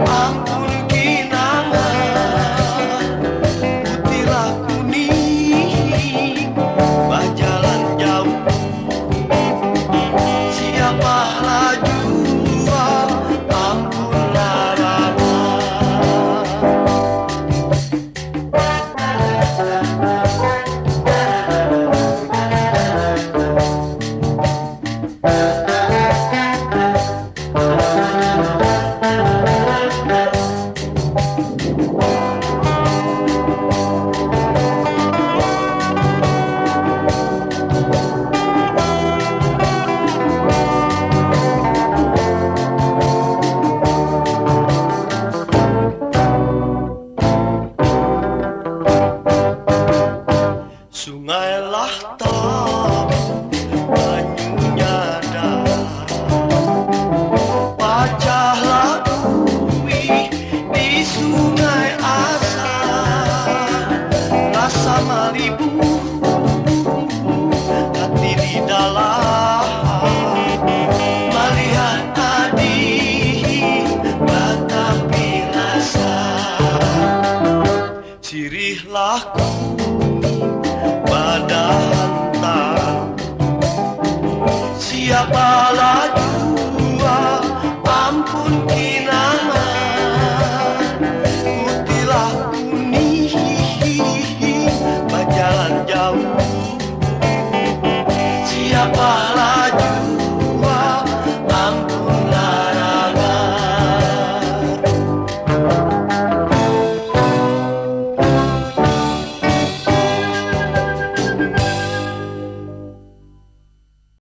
Ampun kinangan putihlah kuning berjalan jauh. Siapa laju ampun larang. Sungailah tahu banyunya dah, pecahlah buih di sungai asal. Rasa malibu hati di dalam, melihat adik tetapi rasa. Sirihlah ku pada hantar, siapa